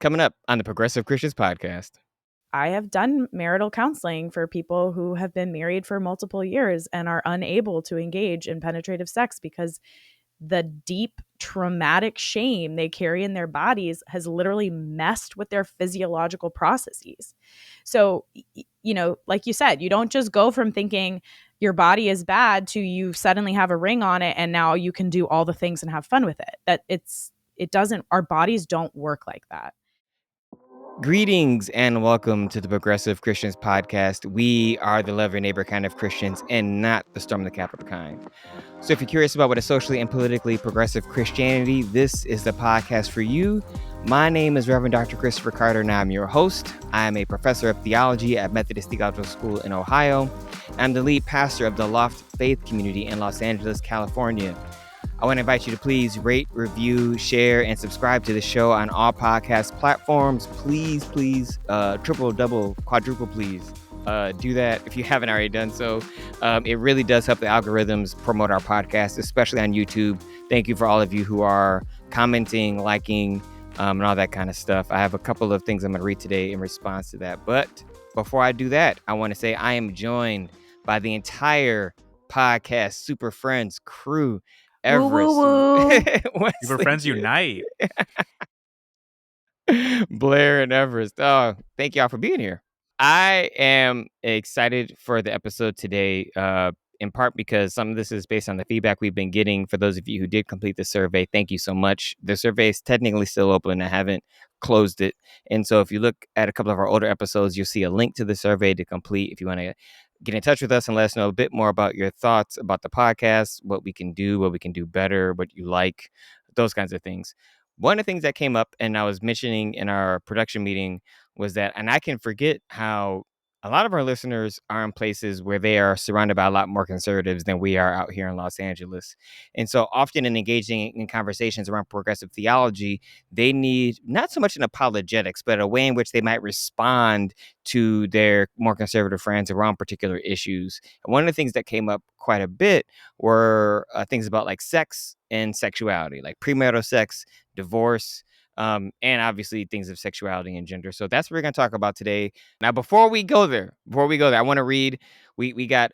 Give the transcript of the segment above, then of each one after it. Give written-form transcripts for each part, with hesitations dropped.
Coming up on the Progressive Christians podcast. I have done marital counseling for people who have been married for multiple years and are unable to engage in penetrative sex because the deep traumatic shame they carry in their bodies has literally messed with their physiological processes. So, like you said, you don't just go from thinking your body is bad to you suddenly have a ring on it and now you can do all the things and have fun with it. It doesn't, our bodies don't work like that. Greetings and welcome to the Progressive Christians podcast. We are the love your neighbor kind of Christians and not the storm the Capitol kind. So if you're curious about what is socially and politically progressive Christianity, this is the podcast for you. My name is Reverend Dr. Christopher Carter, and I'm your host. I am a professor of theology at Methodist Theological School in Ohio. I'm the lead pastor of the Loft Faith Community in Los Angeles, California. I want to invite you to please rate, review, share, and subscribe to the show on all podcast platforms. Please, triple, double, quadruple, please. Do that if you haven't already done so. It really does help the algorithms promote our podcast, especially on YouTube. Thank you for all of you who are commenting, liking, and all that kind of stuff. I have a couple of things I'm going to read today in response to that. But before I do that, I want to say I am joined by the entire podcast Super Friends crew. Everest. Woo, woo, woo. Super Friends unite. Blair and Everest. Oh, thank y'all for being here. I am excited for the episode today, in part because some of this is based on the feedback we've been getting. For those of you who did complete the survey, thank you so much. The survey is technically still open. I haven't closed it. And so if you look at a couple of our older episodes, you'll see a link to the survey to complete if you want to get in touch with us and let us know a bit more about your thoughts about the podcast, what we can do better, what you like, those kinds of things. One of the things that came up, and I was mentioning in our production meeting, was that, and I can forget how a lot of our listeners are in places where they are surrounded by a lot more conservatives than we are out here in Los Angeles. And so often in engaging in conversations around progressive theology, they need not so much an apologetics, but a way in which they might respond to their more conservative friends around particular issues. And one of the things that came up quite a bit were things about like sex and sexuality, like premarital sex, divorce, and obviously things of sexuality and gender. So that's what we're going to talk about today. Now, before we go there, I want to read, we got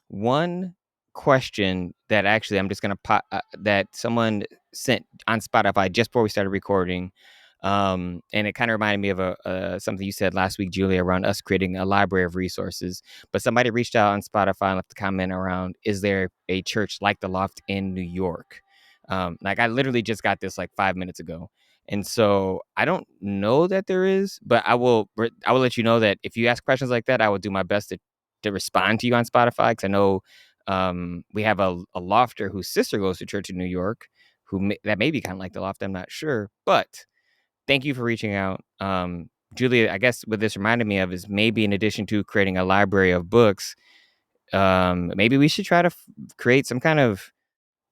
one question that actually I'm just going to pop that someone sent on Spotify just before we started recording. And it kind of reminded me of something you said last week, Julia, around us creating a library of resources. But somebody reached out on Spotify and left a comment around, is there a church like the Loft in New York? Like I literally just got this like 5 minutes ago. And so I don't know that there is, but I will let you know that if you ask questions like that, I will do my best to respond to you on Spotify. Because I know we have a lofter whose sister goes to church in New York, that may be kind of like the Loft. I'm not sure, but thank you for reaching out. Julia, I guess what this reminded me of is maybe in addition to creating a library of books, maybe we should try to create some kind of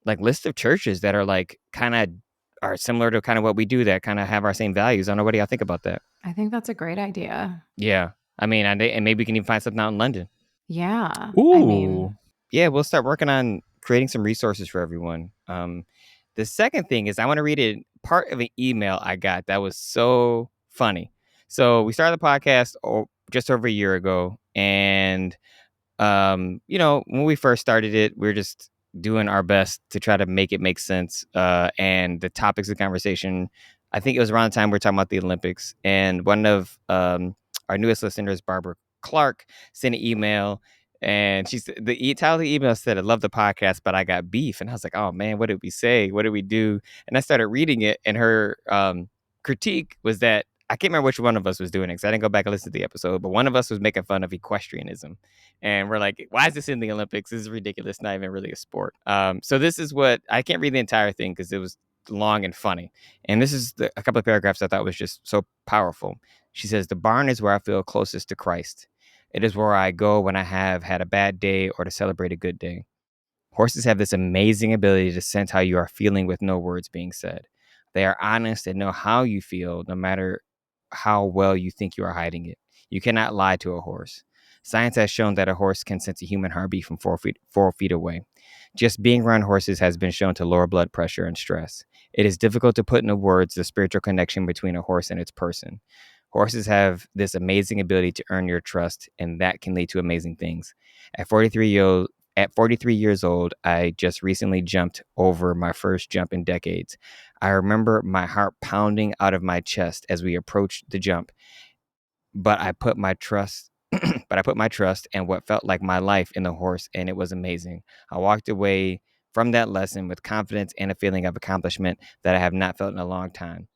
like list of churches that are like kind of are similar to kind of what we do, that kind of have our same values. I don't know. What do y'all think about that? I think that's a great idea. Yeah. I mean, and maybe we can even find something out in London. Yeah. Ooh. I mean, yeah, we'll start working on creating some resources for everyone. The second thing is I want to read part of an email I got that was so funny. So we started the podcast just over a year ago. And, when we first started it, we were just doing our best to try to make it make sense. And the topics of conversation, I think it was around the time we were talking about the Olympics. And one of our newest listeners, Barbara Clark, sent an email. And she said, the title of the email said, "I love the podcast, but I got beef." And I was like, oh man, what did we say? What did we do? And I started reading it. And her critique was that, I can't remember which one of us was doing it because I didn't go back and listen to the episode, but one of us was making fun of equestrianism. And we're like, why is this in the Olympics? This is ridiculous. Not even really a sport. So this is what, I can't read the entire thing because it was long and funny. And this is a couple of paragraphs I thought was just so powerful. She says, "The barn is where I feel closest to Christ. It is where I go when I have had a bad day or to celebrate a good day. Horses have this amazing ability to sense how you are feeling with no words being said. They are honest and know how you feel, no matter how well you think you are hiding it. You cannot lie to a horse. Science has shown that a horse can sense a human heartbeat from 4 feet away. Just being around horses has been shown to lower blood pressure and stress. It is difficult to put into words the spiritual connection between a horse and its person. Horses have this amazing ability to earn your trust, and that can lead to amazing things. At 43 years old, I just recently jumped over my first jump in decades. I remember my heart pounding out of my chest as we approached the jump, but I put my trust and what felt like my life in the horse, and it was amazing. I walked away from that lesson with confidence and a feeling of accomplishment that I have not felt in a long time.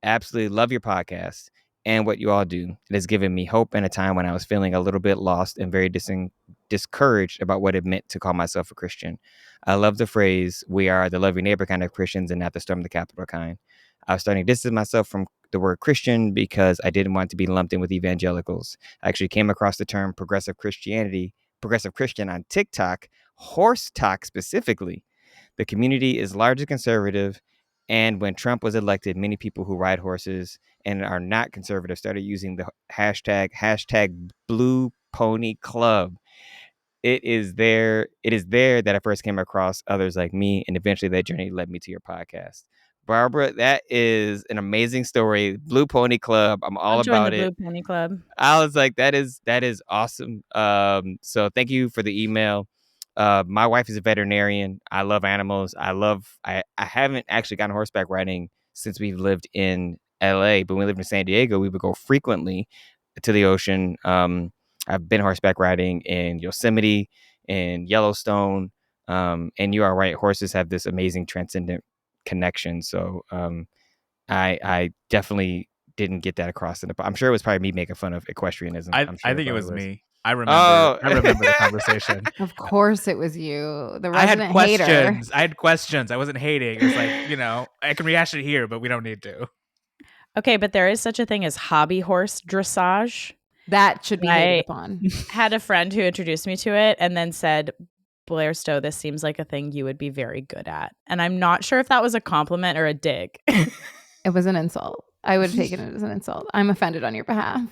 Absolutely love your podcast and what you all do. It has given me hope in a time when I was feeling a little bit lost and very discouraged about what it meant to call myself a Christian. I love the phrase, "We are the love your neighbor kind of Christians and not the storm the Capitol kind." I was starting to distance myself from the word Christian because I didn't want to be lumped in with evangelicals. I actually came across the term progressive Christian on TikTok, horse talk specifically. The community is largely conservative, and when Trump was elected, many people who ride horses and are not conservative started using the hashtag Blue Pony Club. It is there that I first came across others like me, and eventually that journey led me to your podcast. Barbara, that is an amazing story. Blue Pony Club, I'm all I'll join the about Blue it. Pony Club. I was like, that is awesome. So thank you for the email. My wife is a veterinarian. I love animals. I haven't actually gone horseback riding since we've lived in LA, but when we lived in San Diego, we would go frequently to the ocean. I've been horseback riding in Yosemite and Yellowstone. And you are right, horses have this amazing transcendent connection. So I definitely didn't get that across I'm sure it was probably me making fun of equestrianism. I'm sure I think it was was. me. I Oh, remember the conversation. Of course it was you, the I had resident hater. questions. I wasn't hating. It's like, I can rehash it here, but we don't need to. Okay, but there is such a thing as hobby horse dressage. That should be hated I upon. had a friend who introduced me to it and then said, "Blair Stowe, this seems like a thing you would be very good at." And I'm not sure if that was a compliment or a dig. It was an insult. I would have taken it as an insult. I'm offended on your behalf.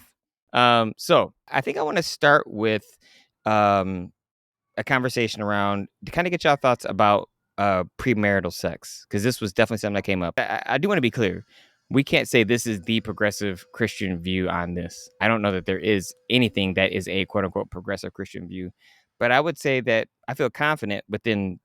So I think I want to start with a conversation around to kind of get y'all thoughts about premarital sex, because this was definitely something that came up. I do want to be clear. We can't say this is the progressive Christian view on this. I don't know that there is anything that is a quote unquote progressive Christian view, but I would say that I feel confident within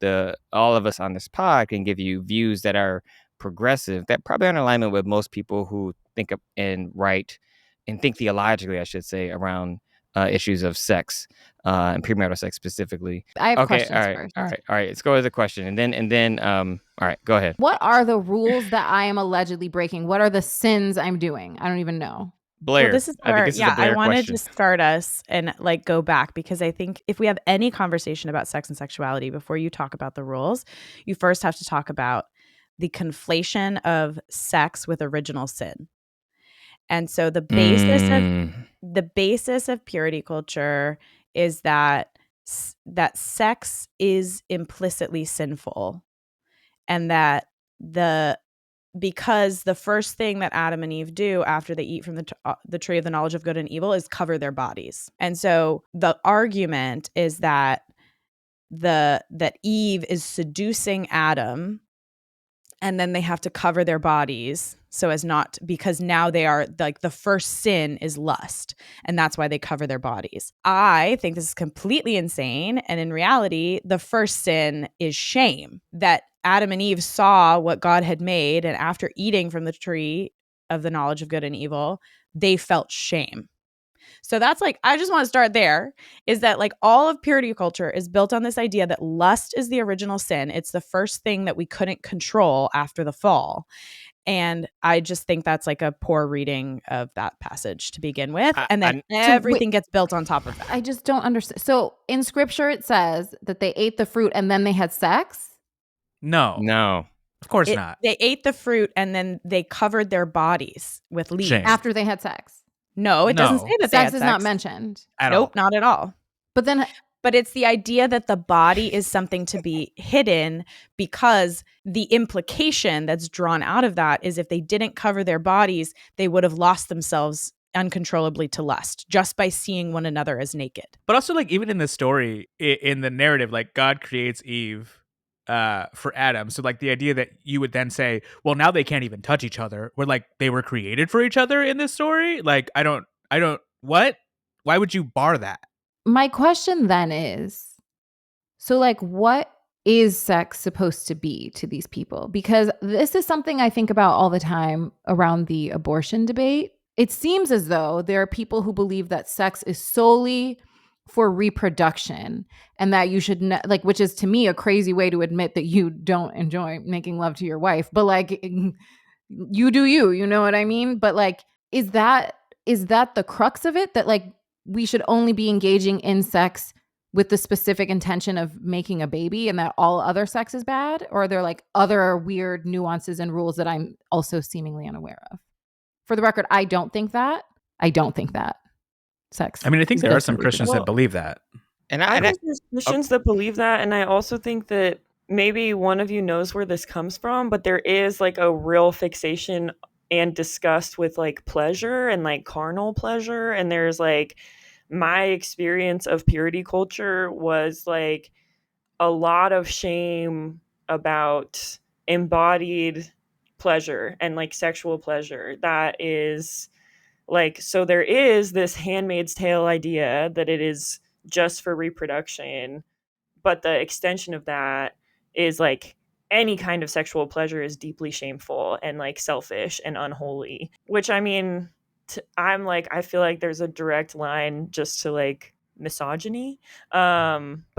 all of us on this pod can give you views that are progressive, that probably are in alignment with most people who think of and write and think theologically, I should say, around issues of sex and premarital sex specifically. I have Okay, questions first. all right. Let's go with the question, and then all right, go ahead. What are the rules that I am allegedly breaking? What are the sins I'm doing? I don't even know. Blair, Well, this is I think where, this is a Blair I wanted question. to start us and go back, because I think if we have any conversation about sex and sexuality, before you talk about the rules, you first have to talk about the conflation of sex with original sin. And so the basis of purity culture is that sex is implicitly sinful, and that because the first thing that Adam and Eve do after they eat from the tree of the knowledge of good and evil is cover their bodies. And so the argument is that Eve is seducing Adam, and then they have to cover their bodies because now they are like, the first sin is lust, and that's why they cover their bodies. I think this is completely insane. And in reality, the first sin is shame, that Adam and Eve saw what God had made, and after eating from the tree of the knowledge of good and evil, they felt shame. So that's I just want to start there, is that all of purity culture is built on this idea that lust is the original sin. It's the first thing that we couldn't control after the fall. And I just think that's a poor reading of that passage to begin with. And then everything gets built on top of that. I just don't understand. So in scripture, it says that they ate the fruit and then they had sex? No. Of course not. They ate the fruit and then they covered their bodies with leaves. Shame. After they had sex? No, it doesn't say that sex is not mentioned. Nope, not at all. But it's the idea that the body is something to be hidden, because the implication that's drawn out of that is if they didn't cover their bodies, they would have lost themselves uncontrollably to lust just by seeing one another as naked. But also, even in the story, in the narrative, God creates Eve for Adam. So like the idea that you would then say, well, now they can't even touch each other, where like they were created for each other in this story. Like I don't what? Why would you bar that? My question then is, so like what is sex supposed to be to these people? Because this is something I think about all the time around the abortion debate. It seems as though there are people who believe that sex is solely for reproduction and that you should like, which is to me a crazy way to admit that you don't enjoy making love to your wife, but like you do you know what I mean? But like, is that the crux of it, that like we should only be engaging in sex with the specific intention of making a baby and that all other sex is bad? Or are there like other weird nuances and rules that I'm also seemingly unaware of? For the record, I don't think that sex. I mean, I think is there good are for some Christians that reproduction. believe that. And I I think there's Christians that believe that, and I also think that maybe one of you knows where this comes from, but there is like a real fixation and disgust with like pleasure and like carnal pleasure. And there's like my experience of purity culture was like a lot of shame about embodied pleasure and like sexual pleasure that is like, so there is this Handmaid's Tale idea that it is just for reproduction, but the extension of that is like any kind of sexual pleasure is deeply shameful and like selfish and unholy, which I mean, I'm like, I feel like there's a direct line just to like misogyny. But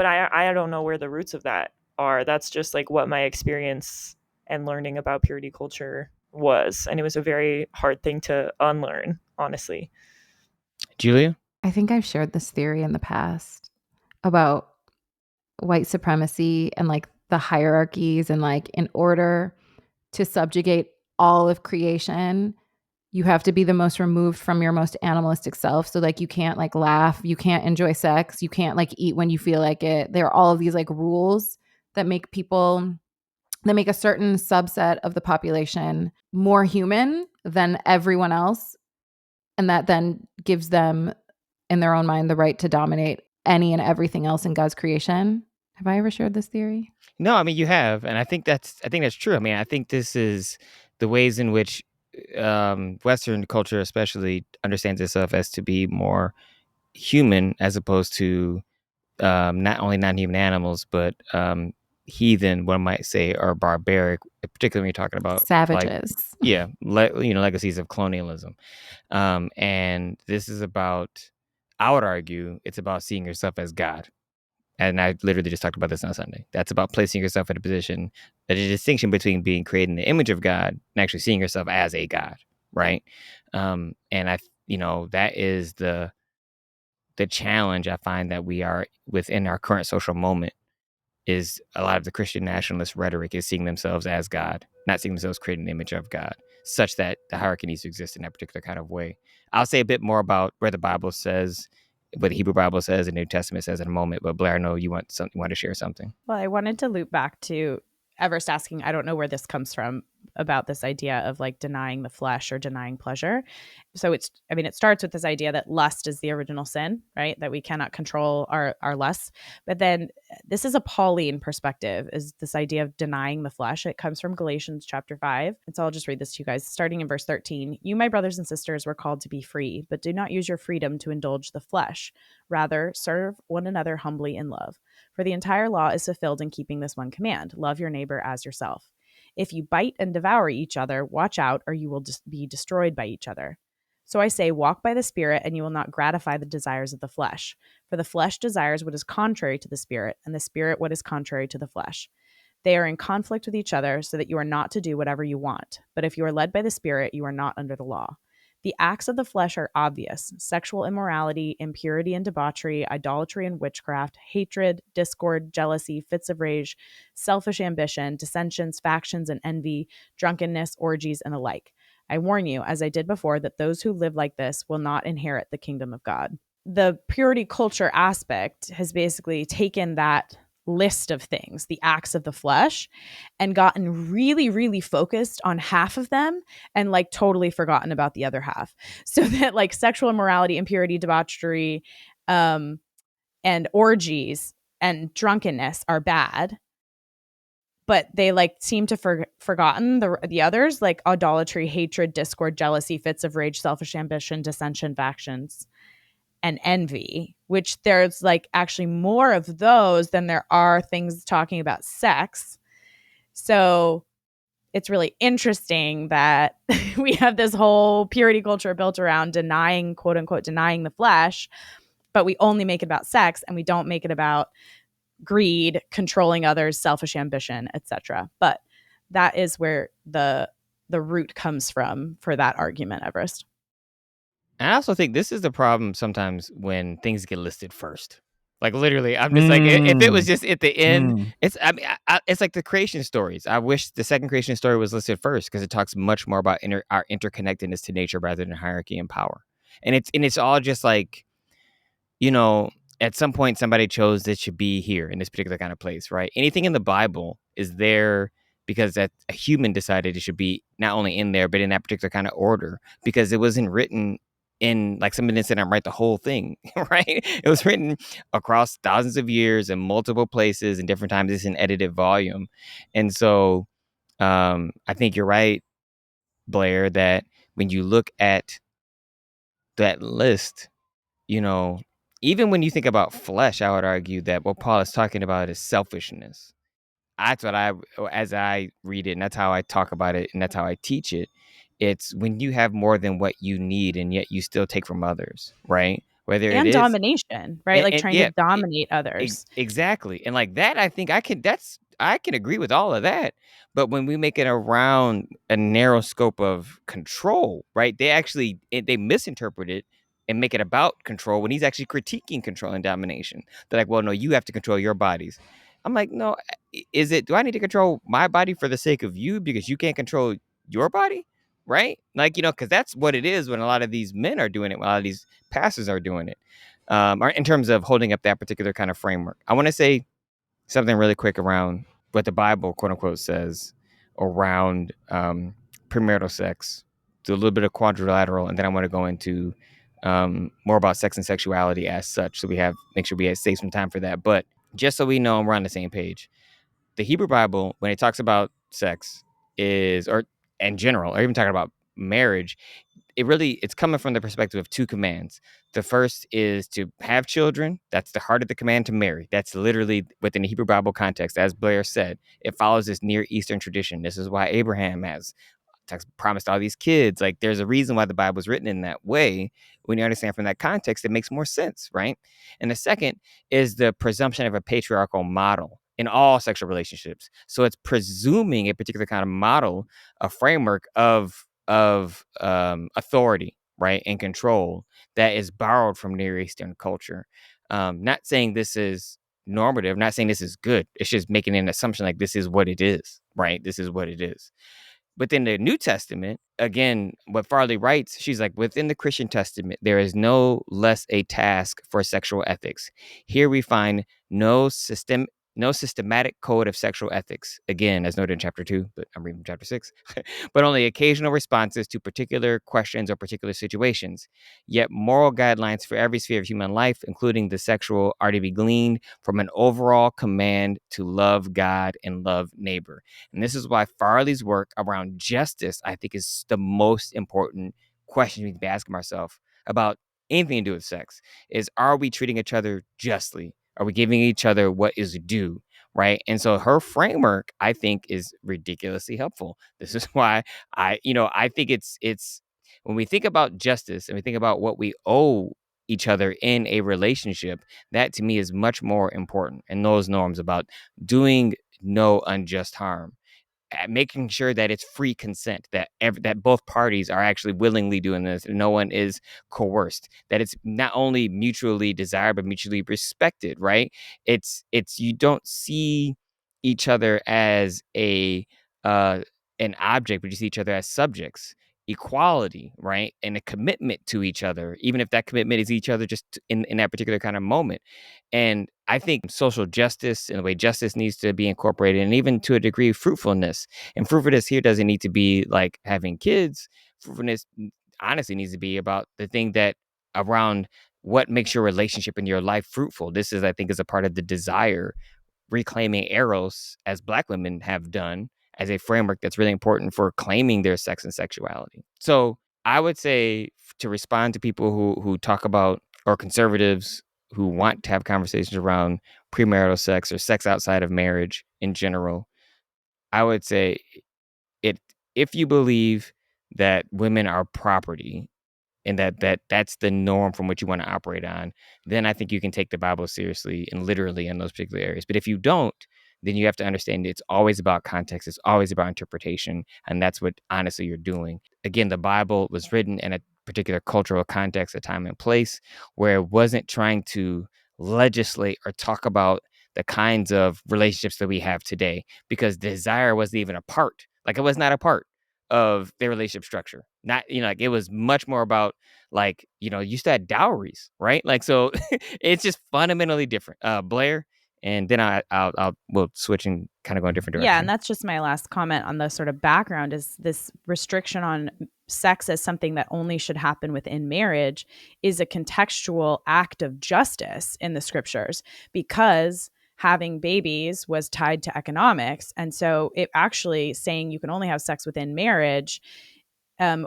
I don't know where the roots of that are. That's just like what my experience and learning about purity culture was. And it was a very hard thing to unlearn, honestly. Julia? I think I've shared this theory in the past about white supremacy and like the hierarchies, and like in order to subjugate all of creation, you have to be the most removed from your most animalistic self. So like you can't like laugh, you can't enjoy sex, you can't like eat when you feel like it. There are all of these like rules that make a certain subset of the population more human than everyone else, and that then gives them in their own mind the right to dominate any and everything else in God's creation. Have I ever shared this theory? No, I mean you have, and I think that's true. I mean, I think this is the ways in which Western culture, especially, understands itself as to be more human, as opposed to not only non-human animals, but heathen, one might say, or barbaric. Particularly when you're talking about like, Savages. yeah, legacies of colonialism. And this is about, I would argue, it's about seeing yourself as God. And I literally just talked about this on Sunday. That's about placing yourself in a position, a distinction between being created in the image of God and actually seeing yourself as a God, right? And that is the challenge I find that we are within our current social moment. Is a lot of the Christian nationalist rhetoric is seeing themselves as God, not seeing themselves creating an image of God, such that the hierarchy needs to exist in that particular kind of way. I'll say a bit more about where the Bible says, what the Hebrew Bible says, and New Testament says in a moment. But Blair, I know you want to share something. Well, I wanted to loop back to Everest asking, I don't know where this comes from, about this idea of like denying the flesh or denying pleasure. So it starts with this idea that lust is the original sin, right? That we cannot control our lusts. But then this is a Pauline perspective, is this idea of denying the flesh. It comes from Galatians chapter 5. And so I'll just read this to you guys, starting in verse 13. You, my brothers and sisters, were called to be free, but do not use your freedom to indulge the flesh. Rather, serve one another humbly in love. For the entire law is fulfilled in keeping this one command: love your neighbor as yourself. If you bite and devour each other, watch out, or you will be destroyed by each other. So I say, walk by the Spirit, and you will not gratify the desires of the flesh. For the flesh desires what is contrary to the Spirit, and the Spirit what is contrary to the flesh. They are in conflict with each other, so that you are not to do whatever you want. But if you are led by the Spirit, you are not under the law. The acts of the flesh are obvious: sexual immorality, impurity and debauchery, idolatry and witchcraft, hatred, discord, jealousy, fits of rage, selfish ambition, dissensions, factions, and envy, drunkenness, orgies, and the like. I warn you, as I did before, that those who live like this will not inherit the kingdom of God. The purity culture aspect has basically taken that list of things, the acts of the flesh, and gotten really, really focused on half of them and like totally forgotten about the other half. So that like sexual immorality, impurity, debauchery, and orgies and drunkenness are bad. but they seem to forgotten the others, like idolatry, hatred, discord, jealousy, fits of rage, selfish ambition, dissension, factions, and envy, which there's actually more of those than there are things talking about sex. So it's really interesting that we have this whole purity culture built around denying, quote unquote, denying the flesh, but we only make it about sex and we don't make it about greed, controlling others, selfish ambition, etc. But that is where the root comes from for that argument, Everest. And I also think this is the problem sometimes when things get listed first. Like literally, I'm just like, if it was just at the end, it's it's like the creation stories. I wish the second creation story was listed first because it talks much more about our interconnectedness to nature rather than hierarchy and power. And it's all just like, you know, at some point somebody chose this should be here in this particular kind of place, right? Anything in the Bible is there because that a human decided it should be not only in there, but in that particular kind of order because it wasn't written in like somebody didn't sit down and write the whole thing, right? It was written across thousands of years in multiple places and different times. It's an edited volume. And so I think you're right, Blair, that when you look at that list, you know, even when you think about flesh, I would argue that what Paul is talking about is selfishness. That's what as I read it, and that's how I talk about it, and that's how I teach it. It's when you have more than what you need, and yet you still take from others, right? Whether it And is, domination, right? and Trying to yeah, dominate others. exactly, and like that, I think I can agree with all of that. But when we make it around a narrow scope of control, right? They misinterpret it and make it about control when he's actually critiquing control and domination. They're like, well, no, you have to control your bodies. I'm like, no, do I need to control my body for the sake of you because you can't control your body? Right? Like, because that's what it is when a lot of these men are doing it, when a lot of these pastors are doing it. Or in terms of holding up that particular kind of framework. I want to say something really quick around what the Bible, quote unquote, says around premarital sex, do a little bit of quadrilateral, and then I want to go into more about sex and sexuality as such. So make sure we save some time for that. But just so we know we're on the same page, the Hebrew Bible, when it talks about sex, or in general, or even talking about marriage, it's coming from the perspective of two commands. The first is to have children. That's the heart of the command to marry. That's literally within the Hebrew Bible context. As Blair said, it follows this Near Eastern tradition. This is why Abraham has promised all these kids. Like there's a reason why the Bible is written in that way. When you understand from that context, it makes more sense, right? And the second is the presumption of a patriarchal model in all sexual relationships. So it's presuming a particular kind of model, a framework of authority, right, and control that is borrowed from Near Eastern culture. Not saying this is normative, not saying this is good. It's just making an assumption like this is what it is, right? This is what it is. Within the New Testament, again, what Farley writes, she's like, within the Christian Testament, there is no less a task for sexual ethics. Here we find no systematic code of sexual ethics. Again, as noted in chapter 2, but I'm reading chapter 6, but only occasional responses to particular questions or particular situations. Yet moral guidelines for every sphere of human life, including the sexual, are to be gleaned from an overall command to love God and love neighbor. And this is why Farley's work around justice, I think, is the most important question we can be asking ourselves about anything to do with sex is, are we treating each other justly? Are we giving each other what is due? Right. And so her framework, I think, is ridiculously helpful. This is why I think it's when we think about justice and we think about what we owe each other in a relationship, that to me is much more important. And those norms about doing no unjust harm, making sure that it's free consent, that both parties are actually willingly doing this and no one is coerced, that it's not only mutually desired but mutually respected, right? It's you don't see each other as an object, but you see each other as subjects. Equality, right? And a commitment to each other, even if that commitment is each other just in that particular kind of moment. And I think social justice and the way justice needs to be incorporated, and even to a degree, fruitfulness. And fruitfulness here doesn't need to be like having kids. Fruitfulness honestly needs to be about the thing that around what makes your relationship in your life fruitful. This is, I think, is a part of the desire reclaiming eros, as Black women have done, as a framework that's really important for claiming their sex and sexuality. So I would say, to respond to people who talk about, or conservatives who want to have conversations around premarital sex or sex outside of marriage in general, I would say, it if you believe that women are property, and that's the norm from which you want to operate on, then I think you can take the Bible seriously and literally in those particular areas. But if you don't, then you have to understand it's always about context. It's always about interpretation. And that's what honestly you're doing. Again, the Bible was written in a particular cultural context, a time and place, where it wasn't trying to legislate or talk about the kinds of relationships that we have today, because desire wasn't even a part. Like, it was not a part of their relationship structure. Not, like, it was much more about, like, you still had dowries, right? Like, so it's just fundamentally different. Blair, and then we'll switch and kind of go in a different Yeah, direction. and that's just my last comment on the sort of background, is this restriction on sex as something that only should happen within marriage is a contextual act of justice in the scriptures, because having babies was tied to economics. And so it actually saying you can only have sex within marriage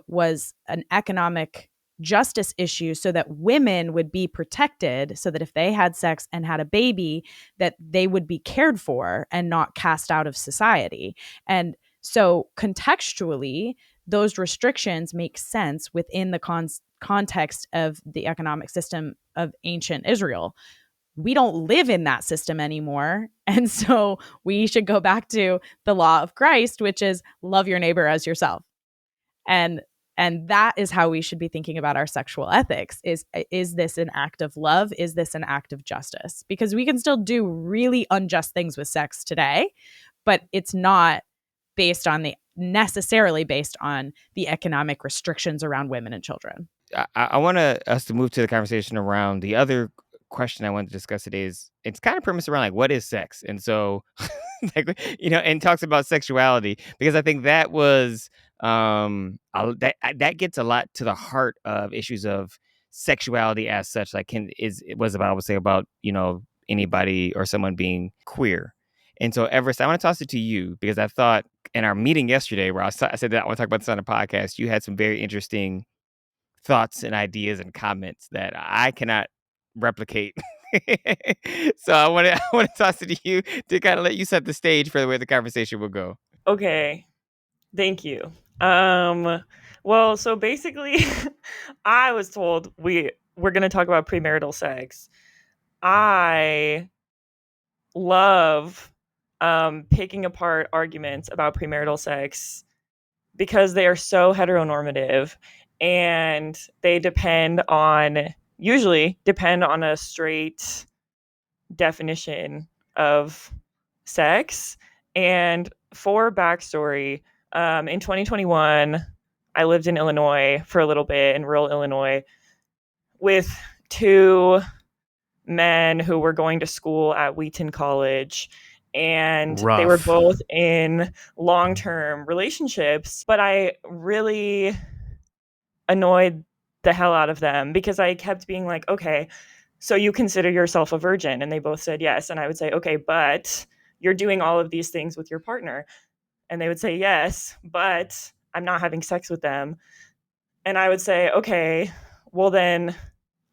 was an economic justice issue, so that women would be protected, so that if they had sex and had a baby, that they would be cared for and not cast out of society. And so contextually, those restrictions make sense within the context of the economic system of ancient Israel. We don't live in that system anymore. And so we should go back to the law of Christ, which is love your neighbor as yourself. And that is how we should be thinking about our sexual ethics. Is this an act of love? Is this an act of justice? Because we can still do really unjust things with sex today, but it's not necessarily based on the economic restrictions around women and children. I want us to move to the conversation around the other question I want to discuss today. Is it's kind of premised around, like, what is sex? And so, like, and talks about sexuality, because I think that was that gets a lot to the heart of issues of sexuality as such. Like, was the Bible say about anybody or someone being queer? And so, Everest, I want to toss it to you, because I thought in our meeting yesterday, where I said that I want to talk about this on a podcast, you had some very interesting thoughts and ideas and comments that I cannot replicate. So I want to toss it to you to kind of let you set the stage for the way the conversation will go. Okay. Thank you. Well, so basically I was told we're going to talk about premarital sex. I love picking apart arguments about premarital sex because they are so heteronormative, and they usually depend on a straight definition of sex. And for backstory, in 2021, I lived in Illinois for a little bit, in rural Illinois, with two men who were going to school at Wheaton College. And they were Rough. both in long-term relationships, but I really annoyed the hell out of them because I kept being like, okay, so you consider yourself a virgin? And they both said yes. And I would say, okay, but you're doing all of these things with your partner. And they would say yes, but I'm not having sex with them. And I would say, okay, well then,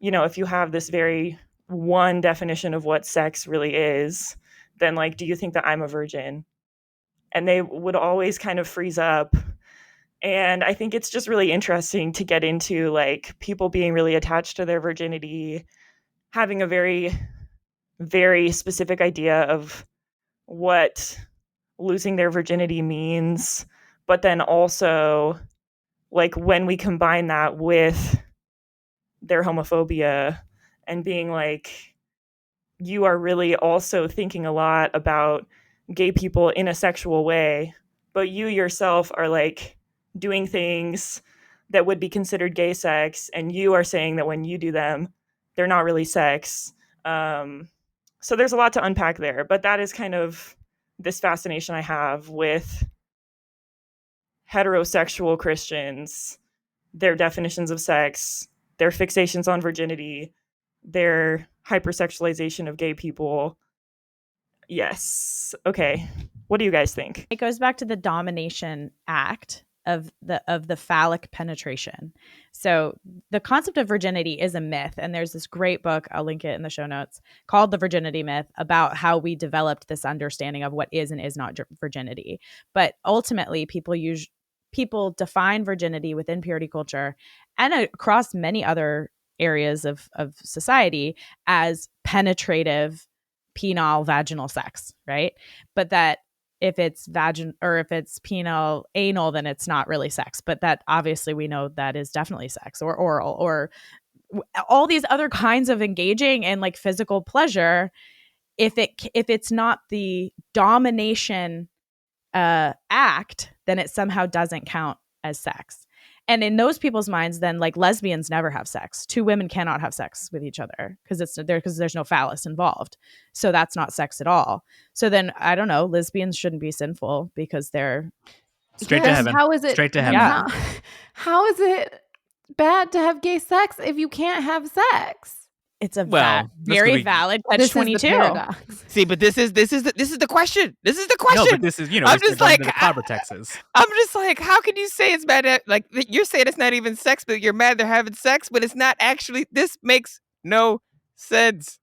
if you have this very one definition of what sex really is, then, like, do you think that I'm a virgin? And they would always kind of freeze up. And I think it's just really interesting to get into, like, people being really attached to their virginity, having a very, very specific idea of what losing their virginity means. But then also, like, when we combine that with their homophobia and being like, you are really also thinking a lot about gay people in a sexual way, but you yourself are, like, doing things that would be considered gay sex, and you are saying that when you do them, they're not really sex. So there's a lot to unpack there, but that is kind of this fascination I have with heterosexual Christians, their definitions of sex, their fixations on virginity, their hypersexualization of gay people, Yes. Okay. What do you guys think? It goes back to the domination act of the phallic penetration. So the concept of virginity is a myth, and there's this great book, I'll link it in the show notes, called The Virginity Myth, about how we developed this understanding of what is and is not virginity. But ultimately, people define virginity within purity culture and across many other areas of society as penetrative penile vaginal sex, right? But that if it's if it's penile anal, then it's not really sex. But that obviously we know that is definitely sex, or oral, or all these other kinds of engaging in like physical pleasure. If it's not the domination act, then it somehow doesn't count as sex. And in those people's minds, then like lesbians never have sex. Two women cannot have sex with each other because there's no phallus involved. So that's not sex at all. So then I don't know, lesbians shouldn't be sinful because they're Straight to heaven. How is it? Straight to heaven. Yeah. How is it bad to have gay sex if you can't have sex? it's a Well, very valid This is the catch-22. paradox. See, but this is the question. This is the No, question. but this is, you know, I'm this is just going like, to the clobber Texas. I'm just like, how can you say it's bad? Like, you're saying it's not even sex, but you're mad they're having sex, but it's not actually. This makes no sense.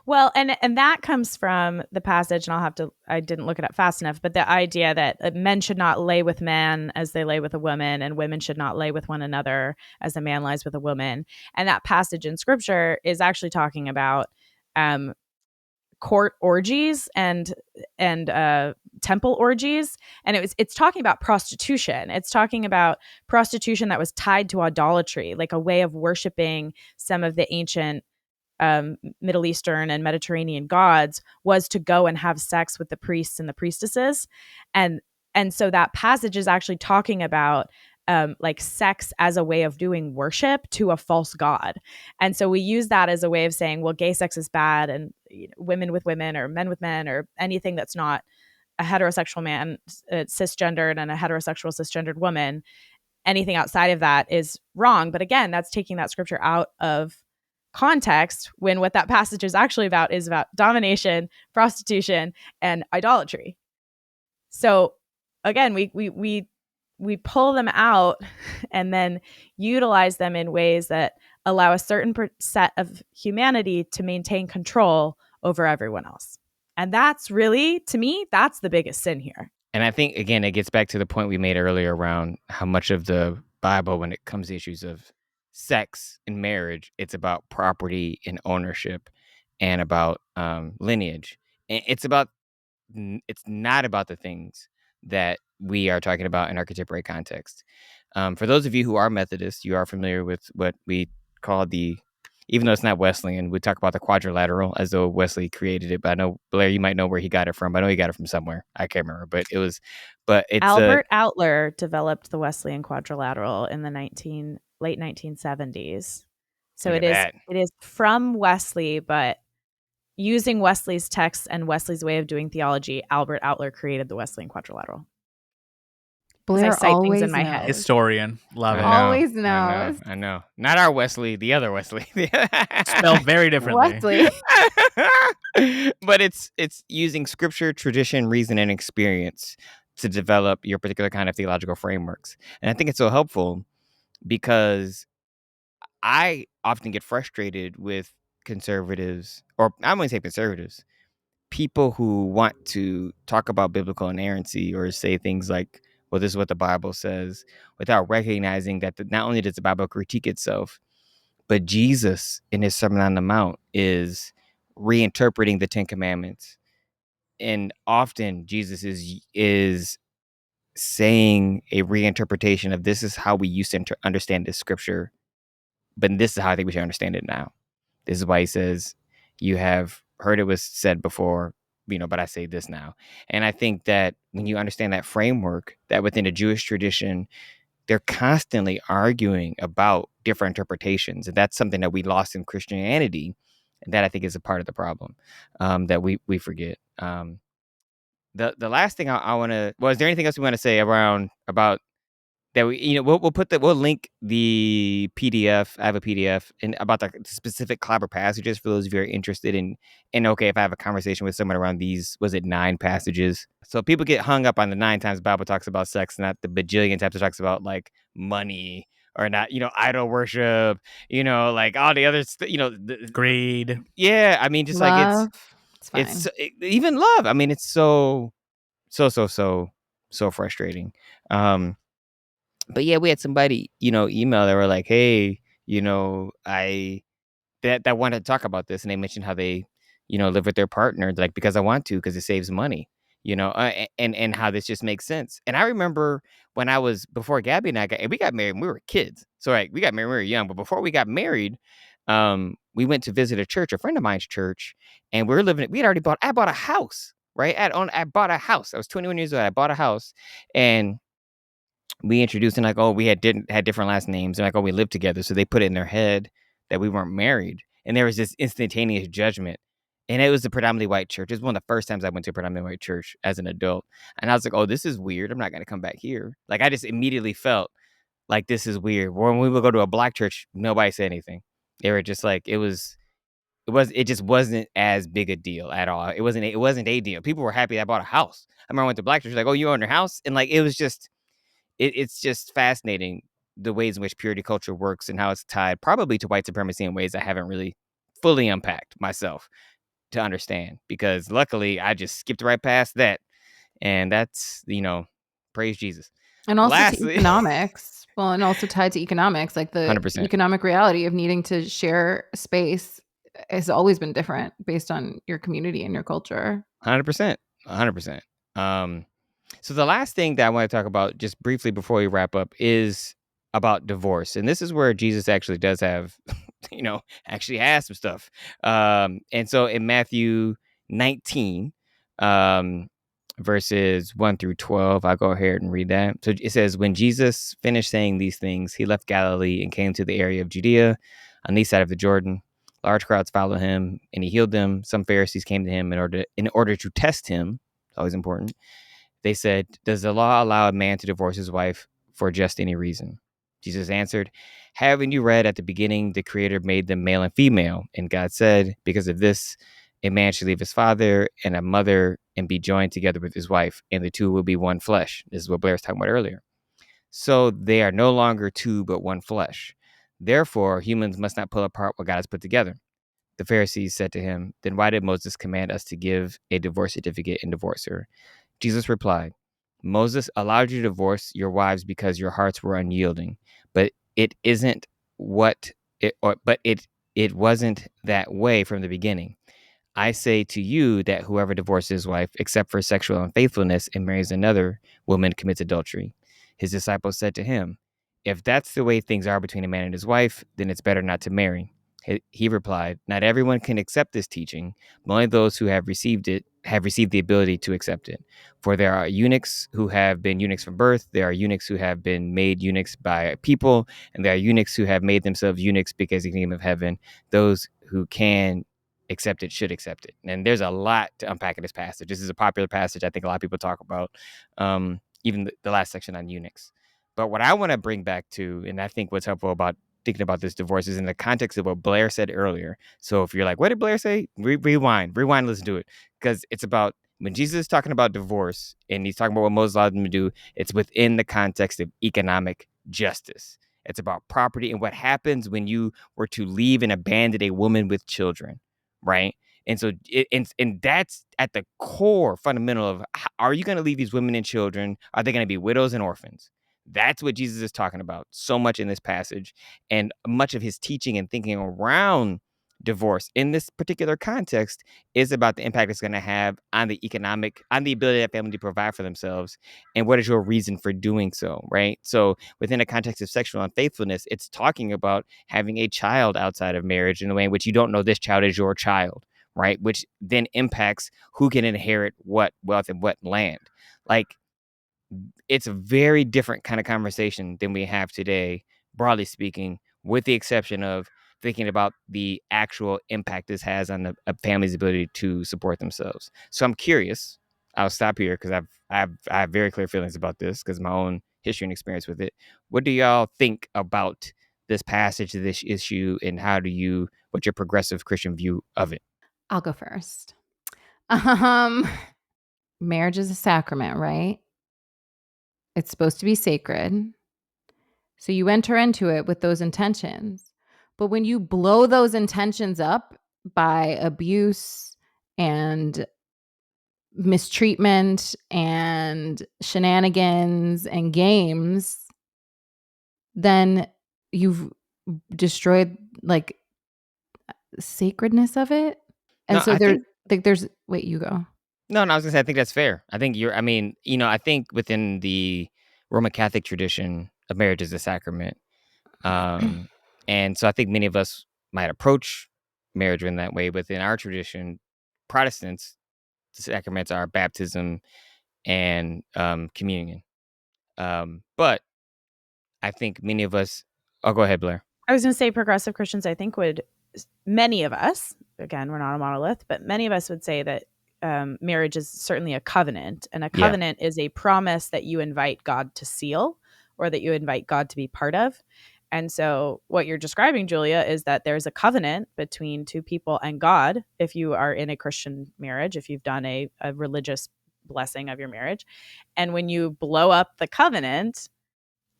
Well, and that comes from the passage, and I didn't look it up fast enough, but the idea that men should not lay with men as they lay with a woman, and women should not lay with one another as a man lies with a woman. And that passage in scripture is actually talking about court orgies and temple orgies, and it's talking about prostitution. It's talking about prostitution that was tied to idolatry, like a way of worshiping some of the ancient Middle Eastern and Mediterranean gods, was to go and have sex with the priests and the priestesses. And so that passage is actually talking about like sex as a way of doing worship to a false god. And so we use that as a way of saying, well, gay sex is bad, and women with women or men with men or anything that's not a heterosexual man, cisgendered, and a heterosexual cisgendered woman, anything outside of that is wrong. But again, that's taking that scripture out of context, when what that passage is actually about is about domination, prostitution, and idolatry. So again, we pull them out and then utilize them in ways that allow a certain set of humanity to maintain control over everyone else. And that's really, to me, that's the biggest sin here. And I think, again, it gets back to the point we made earlier around how much of the Bible, when it comes to issues of sex and marriage, it's about property and ownership and about lineage. And it's not about the things that we are talking about in our contemporary context. For those of you who are Methodists, you are familiar with what we call even though it's not Wesleyan, we talk about the quadrilateral as though Wesley created it. But I know, Blair, you might know where he got it from. I know he got it from somewhere. I can't remember, but it's Albert Outler developed the Wesleyan quadrilateral in the late 1970s. So it is from Wesley, but using Wesley's texts and Wesley's way of doing theology, Albert Outler created the Wesleyan quadrilateral. Blair always in my knows. head. Historian. Love it. Always knows. I know. Not our Wesley, the other Wesley. Spelled very differently. Wesley. But it's using scripture, tradition, reason, and experience to develop your particular kind of theological frameworks. And I think it's so helpful because I often get frustrated with conservatives, or I'm going to say conservatives, people who want to talk about biblical inerrancy or say things like, well, this is what the Bible says, without recognizing that not only does the Bible critique itself, but Jesus in his Sermon on the Mount is reinterpreting the Ten Commandments. And often Jesus is saying a reinterpretation of, this is how we used to understand this scripture, but this is how I think we should understand it now. This is why he says, you have heard it was said before, but I say this now. And I think that when you understand that framework, that within the Jewish tradition, they're constantly arguing about different interpretations. And that's something that we lost in Christianity. And that I think is a part of the problem that we forget. The last thing I want to, is there anything else we want to say about that we'll link the PDF. I have a PDF and about the specific Clobber passages for those of you who are interested in. And okay, if I have a conversation with someone around these, was it 9 passages? So people get hung up on the 9 times the Bible talks about sex, not the bajillion times it talks about like money or not, idol worship, like all the other, Greed. yeah. I mean, just like Love. It's fine. even love. I mean, it's so frustrating. But yeah, we had somebody, email. They were like, "Hey, I that wanted to talk about this," and they mentioned how they, live with their partner, like because I want to, because it saves money, and how this just makes sense. And I remember when I was before Gabby and we got married when we were kids. So like we got married when we were young, but before we got married, we went to visit a friend of mine's church, and we were living. We had already bought. I bought a house, right? I bought a house. I was 21 years old. I bought a house, and we introduced and like, oh, we had different last names, and like, oh, we lived together. So they put it in their head that we weren't married, and there was this instantaneous judgment. And it was a predominantly white church. It was one of the first times I went to a predominantly white church as an adult, and I was like, oh, this is weird. I'm not going to come back here. Like, I just immediately felt like this is weird. When we would go to a black church, nobody said anything. They were just like, it just wasn't as big a deal at all. It wasn't a deal. People were happy that I bought a house. I remember I went to black church, like, oh, you own your house, and like it was just it's just fascinating the ways in which purity culture works and how it's tied probably to white supremacy in ways I haven't really fully unpacked myself to understand, because luckily I just skipped right past that. And that's, praise Jesus. And also Lastly, to economics. Well, and also tied to economics, like the 100%. economic reality of needing to share space has always been different based on your community and your culture. 100%. 100%. So the last thing that I want to talk about just briefly before we wrap up is about divorce. And this is where Jesus actually does have, actually has some stuff. And so in Matthew 19, verses 1 through 12, I'll go ahead and read that. So it says, when Jesus finished saying these things, he left Galilee and came to the area of Judea on the east side of the Jordan. Large crowds followed him, and he healed them. Some Pharisees came to him in order to test him. It's always important. They said, does the law allow a man to divorce his wife for just any reason? Jesus answered, haven't you read at the beginning, the Creator made them male and female? And God said, because of this, a man should leave his father and a mother and be joined together with his wife, and the two will be one flesh. This is what Blair was talking about earlier. So they are no longer two, but one flesh. Therefore, humans must not pull apart what God has put together. The Pharisees said to him, then why did Moses command us to give a divorce certificate and divorce her? Jesus replied, Moses allowed you to divorce your wives because your hearts were unyielding, but it isn't what it or but it wasn't that way from the beginning. I say to you that whoever divorces his wife, except for sexual unfaithfulness, and marries another woman commits adultery. His disciples said to him, if that's the way things are between a man and his wife, then it's better not to marry. He replied, not everyone can accept this teaching, but only those who have received the ability to accept it. For there are eunuchs who have been eunuchs from birth, there are eunuchs who have been made eunuchs by people, and there are eunuchs who have made themselves eunuchs because of the kingdom of heaven. Those who can accept it should accept it. And there's a lot to unpack in this passage. This is a popular passage I think a lot of people talk about, even the last section on eunuchs. But what I want to bring back to, and I think what's helpful about thinking about this divorce is in the context of what Blair said earlier. So if you're like, what did Blair say? Rewind, listen to it. Because it's about when Jesus is talking about divorce and he's talking about what Moses allowed them to do, it's within the context of economic justice. It's about property and what happens when you were to leave and abandon a woman with children, right? And so, and that's at the core fundamental of, are you going to leave these women and children? Are they going to be widows and orphans? That's what Jesus is talking about so much in this passage, and much of his teaching and thinking around divorce in this particular context is about the impact it's going to have on the ability of family to provide for themselves, and what is your reason for doing so, right? So within the context of sexual unfaithfulness, it's talking about having a child outside of marriage in a way in which you don't know this child is your child, right? Which then impacts who can inherit what wealth and what land. Like, it's a very different kind of conversation than we have today, broadly speaking, with the exception of thinking about the actual impact this has on a family's ability to support themselves. So I'm curious. I'll stop here because I have very clear feelings about this because my own history and experience with it. What do y'all think about this passage, this issue, and what's your progressive Christian view of it? I'll go first. Um, Marriage is a sacrament, right? It's supposed to be sacred. So you enter into it with those intentions. But when you blow those intentions up by abuse and mistreatment and shenanigans and games, then you've destroyed like sacredness of it. And No, so I think there's wait, you go. no, I was gonna say I think that's fair. I mean, I think within the Roman Catholic tradition of marriage is a sacrament. And so I think many of us might approach marriage in that way. Within our tradition, Protestants, the sacraments are baptism and communion. But I think many of us. Oh, go ahead, Blair. I was going to say progressive Christians, I think many of us, again, we're not a monolith, but many of us would say that marriage is certainly a covenant. And a Yeah. covenant is a promise that you invite God to seal or that you invite God to be part of. And so what you're describing, Julia, is that there's a covenant between two people and God if you are in a Christian marriage, if you've done a religious blessing of your marriage. And when you blow up the covenant,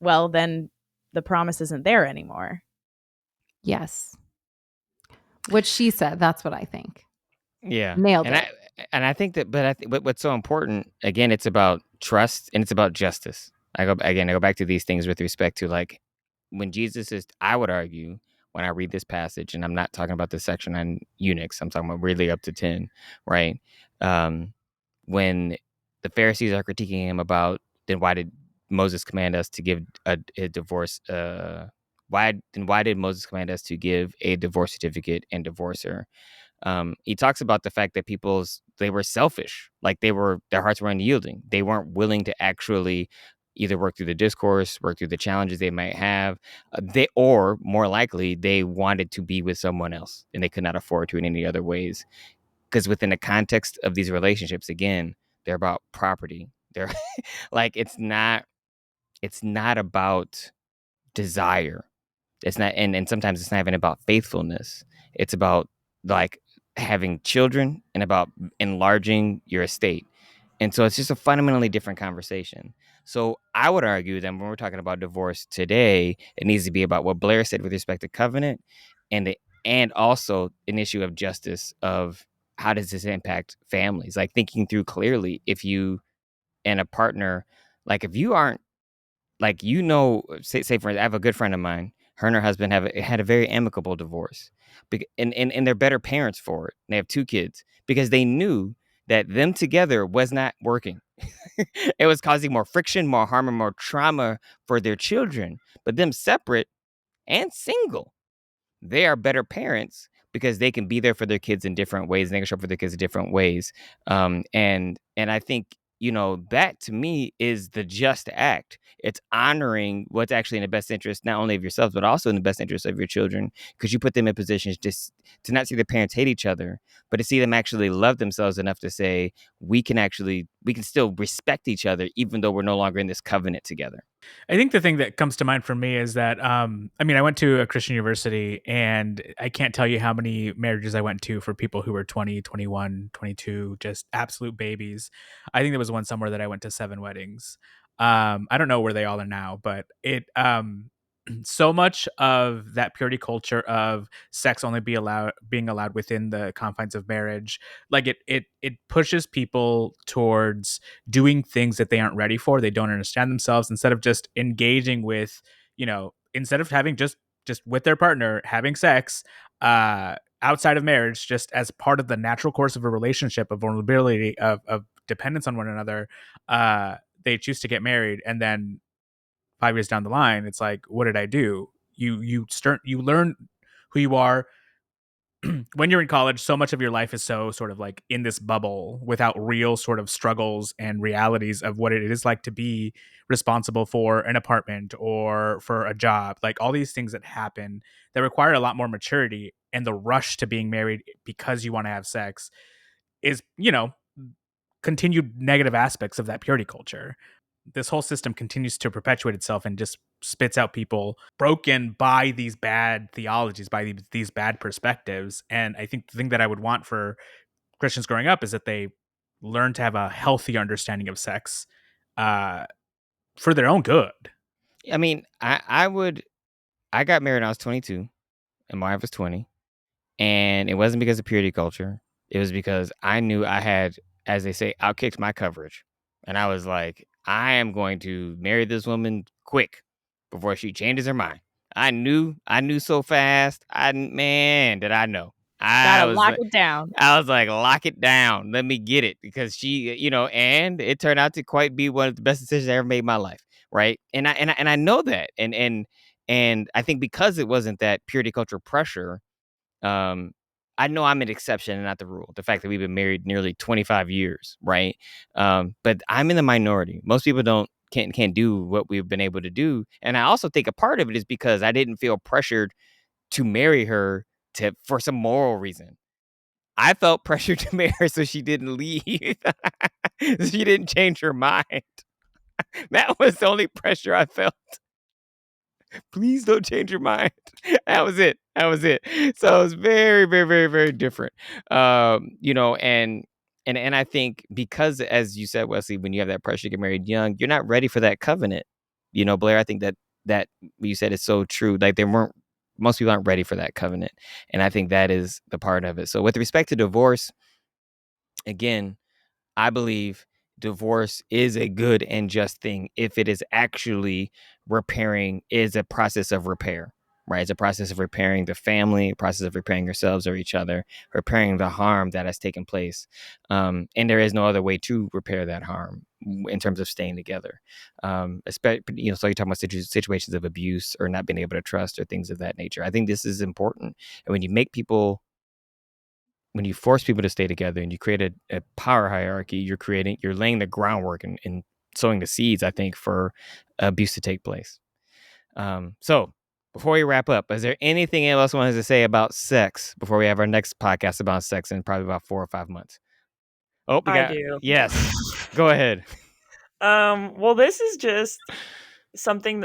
well, then the promise isn't there anymore. Yes. What she said, that's what I think. Yeah. Nailed and it. I think that, but I think what's so important again, it's about trust and it's about justice. I go back to these things with respect to like when Jesus is. I would argue when I read this passage, and I'm not talking about the section on eunuchs. I'm talking about really up to 10, right? Um, when the Pharisees are critiquing him about then why did Moses command us to give a divorce? Why did Moses command us to give a divorce certificate and divorce her? He talks about the fact that they were selfish, like their hearts were unyielding. They weren't willing to actually either work through the discourse, work through the challenges they might have, or more likely they wanted to be with someone else and they could not afford to in any other ways. Because within the context of these relationships, again, they're about property. They're like it's not about desire. It's not, and sometimes it's not even about faithfulness. It's about like having children and about enlarging your estate. And so it's just a fundamentally different conversation. So I would argue that when we're talking about divorce today, it needs to be about what Blair said with respect to covenant and also an issue of justice of how does this impact families? Like thinking through clearly if you and a partner, like if you aren't like say for instance, I have a good friend of mine. Her and her husband had a very amicable divorce, and they're better parents for it. They have 2 kids because they knew that them together was not working. It was causing more friction, more harm, and more trauma for their children. But them separate and single, they are better parents because they can be there for their kids in different ways and they can show up for their kids in different ways. And I think that to me is the just act. It's honoring what's actually in the best interest not only of yourselves but also in the best interest of your children, because you put them in positions just to not see their parents hate each other, but to see them actually love themselves enough to say we can still respect each other even though we're no longer in this covenant together. I think the thing that comes to mind for me is that, I mean, I went to a Christian university and I can't tell you how many marriages I went to for people who were 20, 21, 22, just absolute babies. I think there was one somewhere that I went to 7 weddings. I don't know where they all are now, but so much of that purity culture of sex only being allowed within the confines of marriage, like it pushes people towards doing things that they aren't ready for. They don't understand themselves. Instead of just engaging with, instead of having just with their partner having sex outside of marriage, just as part of the natural course of a relationship, of vulnerability, of dependence on one another, they choose to get married, and then 5 years down the line, it's like, what did I do? You learn who you are when you're in college. So much of your life is so sort of like in this bubble without real sort of struggles and realities of what it is like to be responsible for an apartment or for a job. Like all these things that happen that require a lot more maturity, and the rush to being married because you want to have sex is, continued negative aspects of that purity culture. this whole system continues to perpetuate itself and just spits out people broken by these bad theologies, by these bad perspectives. And I think the thing that I would want for Christians growing up is that they learn to have a healthy understanding of sex for their own good. I mean, I got married when I was 22 and my wife was 20. And it wasn't because of purity culture. It was because I knew I had, as they say, outkicked my coverage. And I was like, I am going to marry this woman quick before she changes her mind. I knew so fast. Man, did I know. Gotta lock it down. I was like, lock it down. Let me get it. Because she, and it turned out to quite be one of the best decisions I ever made in my life. Right. And I know that. And I think because it wasn't that purity culture pressure, I know I'm an exception and not the rule. The fact that we've been married nearly 25 years, right? But I'm in the minority. Most people can't do what we've been able to do. And I also think a part of it is because I didn't feel pressured to marry her for some moral reason. I felt pressured to marry her so she didn't leave. She didn't change her mind. That was the only pressure I felt. Please don't change your mind. That was it. So it was very, very, very, very different. And I think because, as you said, Wesley, when you have that pressure to get married young, you're not ready for that covenant. Blair, I think that what you said is so true. Like most people aren't ready for that covenant. And I think that is the part of it. So with respect to divorce, again, I believe divorce is a good and just thing if it is actually is a process of repair, right? It's a process of repairing the family, a process of repairing yourselves or each other, repairing the harm that has taken place. And there is no other way to repair that harm in terms of staying together. Especially, so you're talking about situations of abuse or not being able to trust or things of that nature. I think this is important. And when you force people to stay together and you create a power hierarchy, you're laying the groundwork and sowing the seeds, I think, for abuse to take place. So before we wrap up, is there anything else wanted to say about sex before we have our next podcast about sex in probably about 4 or 5 months? Oh, I do. Yes. Go ahead. Well, this is just something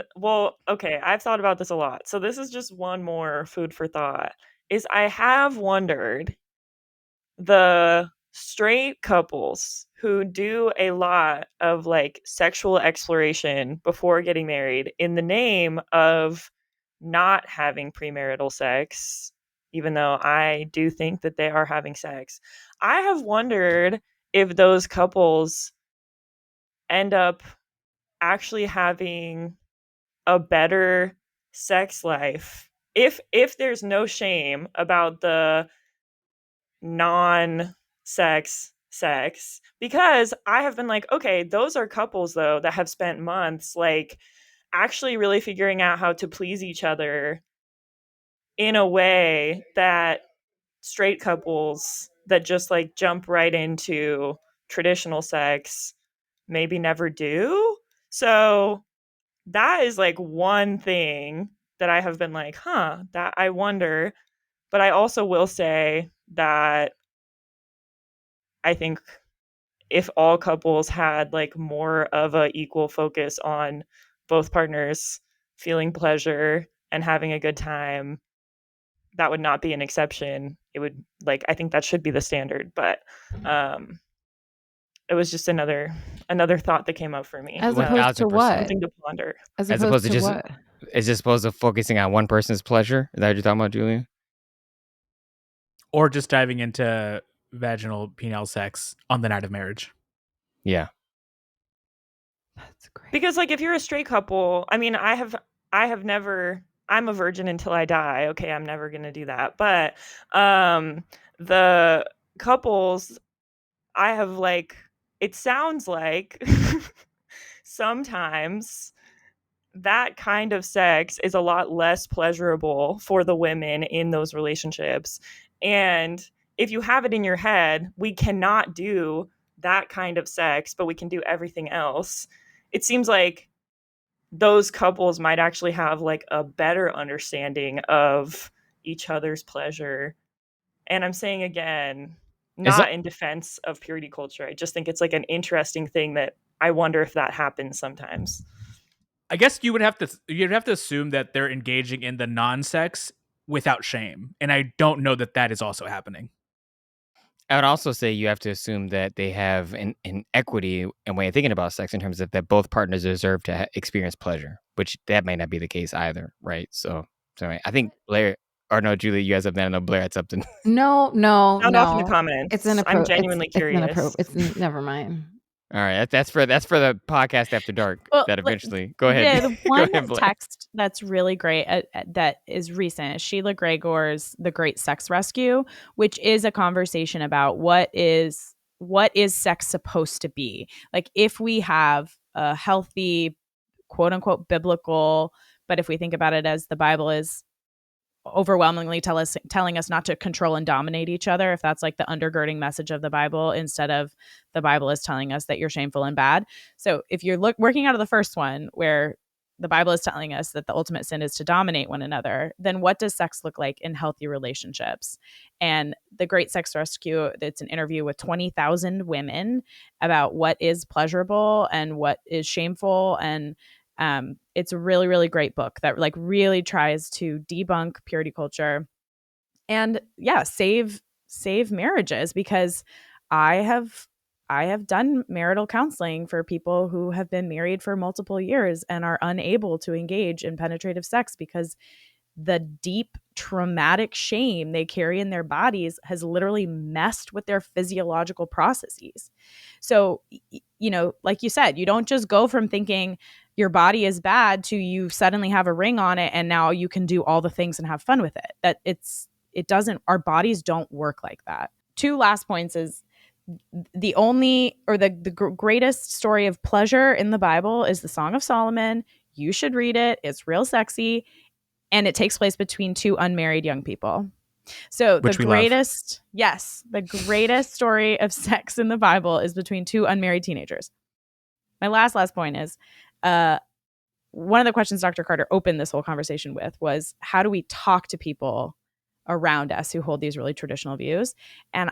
okay, I've thought about this a lot. So this is just one more food for thought. Is I have wondered the straight couples who do a lot of like sexual exploration before getting married in the name of not having premarital sex, even though I do think that they are having sex. I have wondered if those couples end up actually having a better sex life if there's no shame about the non-sex, because I have been like, okay, those are couples though that have spent months like actually really figuring out how to please each other in a way that straight couples that just like jump right into traditional sex maybe never do. So that is like one thing that I have been like, that I wonder. But I also will say that I think if all couples had like more of a equal focus on both partners feeling pleasure and having a good time, that would not be an exception. It would I think that should be the standard, but it was just another thought that came up for me. As opposed to what? Something to ponder. As opposed to just what? Is just opposed to focusing on one person's pleasure? Is that what you're talking about, Julian? Or just diving into vaginal penile sex on the night of marriage. Yeah. That's great. Because like if you're a straight couple, I mean, I have never, I'm a virgin until I die. Okay, I'm never going to do that. But the couples I have it sounds like sometimes that kind of sex is a lot less pleasurable for the women in those relationships. And if you have it in your head, we cannot do that kind of sex, but we can do everything else. It seems like those couples might actually have a better understanding of each other's pleasure. And I'm saying again, not in defense of purity culture. I just think it's an interesting thing that I wonder if that happens sometimes. I guess you'd have to assume that they're engaging in the non-sex without shame, and I don't know that is also happening. I would also say you have to assume that they have an equity and way of thinking about sex in terms of that both partners deserve to experience pleasure, which that may not be the case either, right? So I think Blair, or no, Julie, you guys have that. I know Blair had something. No. Sound off in the comments. It's I'm genuinely curious. Never mind. All right, that's for the podcast after dark. Well, that eventually, go ahead. Yeah, the Go one ahead, Blair. text that's really great that is recent is Sheila Gregor's "The Great Sex Rescue," which is a conversation about what is sex supposed to be. Like, if we have a healthy, quote unquote, biblical, but if we think about it as the Bible is overwhelmingly telling us not to control and dominate each other, if that's like the undergirding message of the Bible, instead of the Bible is telling us that you're shameful and bad. So if you're working out of the first one, where the Bible is telling us that the ultimate sin is to dominate one another, then what does sex look like in healthy relationships? And The Great Sex Rescue, it's an interview with 20,000 women about what is pleasurable and what is shameful. And it's a really, really great book that like really tries to debunk purity culture and save marriages, because I have done marital counseling for people who have been married for multiple years and are unable to engage in penetrative sex because the deep traumatic shame they carry in their bodies has literally messed with their physiological processes. So, like you said, you don't just go from thinking your body is bad to you suddenly have a ring on it and now you can do all the things and have fun with it. It doesn't, our bodies don't work like that. Two last points is the greatest story of pleasure in the Bible is the Song of Solomon. You should read it. It's real sexy. And it takes place between two unmarried young people. So the greatest story of sex in the Bible is between two unmarried teenagers. My last point is, one of the questions Dr. Carter opened this whole conversation with was, how do we talk to people around us who hold these really traditional views? And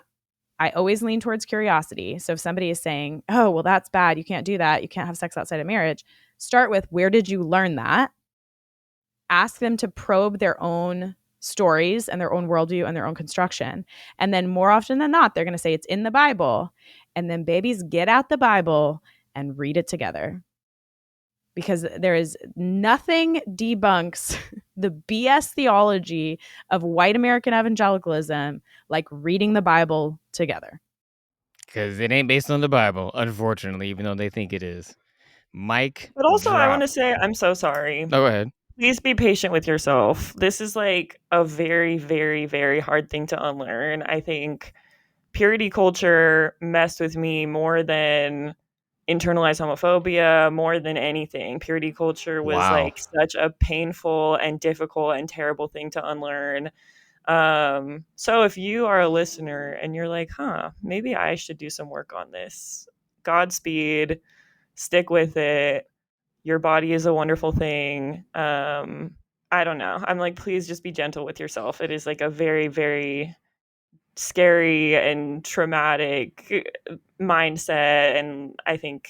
I always lean towards curiosity. So if somebody is saying, oh, well, that's bad, you can't do that, you can't have sex outside of marriage, start with, where did you learn that? Ask them to probe their own stories and their own worldview and their own construction. And then more often than not, they're going to say it's in the Bible. And then babies, get out the Bible and read it together. Because there is nothing debunks the BS theology of white American evangelicalism like reading the Bible together. Because it ain't based on the Bible, unfortunately, even though they think it is. Mike. But also, drop. I want to say, I'm so sorry. Oh, go ahead. Please be patient with yourself. This is like a very, very, very hard thing to unlearn. I think purity culture messed with me more than internalized homophobia, more than anything. Purity culture was like such a painful and difficult and terrible thing to unlearn. So if you are a listener and you're like, maybe I should do some work on this, Godspeed, stick with it. Your body is a wonderful thing. I don't know. I'm like, please just be gentle with yourself. It is like a very, very scary and traumatic mindset. And I think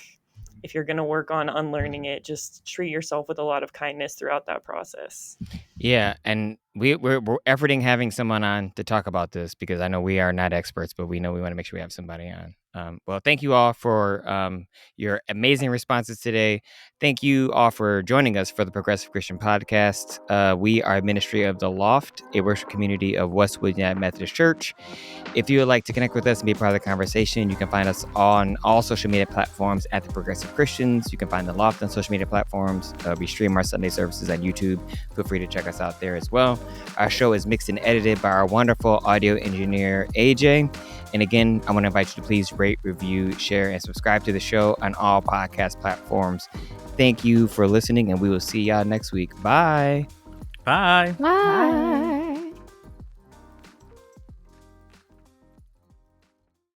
if you're going to work on unlearning it, just treat yourself with a lot of kindness throughout that process. Yeah, and we're efforting having someone on to talk about this, because I know we are not experts, but we know we want to make sure we have somebody on. Well, thank you all for your amazing responses today. Thank you all for joining us for the Progressive Christian Podcast. We are a ministry of The Loft, a worship community of Westwood United Methodist Church. If you would like to connect with us and be part of the conversation, you can find us on all social media platforms at The Progressive Christians. You can find The Loft on social media platforms. We stream our Sunday services on YouTube. Feel free to check us out there as well. Our show is mixed and edited by our wonderful audio engineer, AJ. And again, I want to invite you to please rate, review, share, and subscribe to the show on all podcast platforms. Thank you for listening, and we will see y'all next week. Bye. Bye. Bye.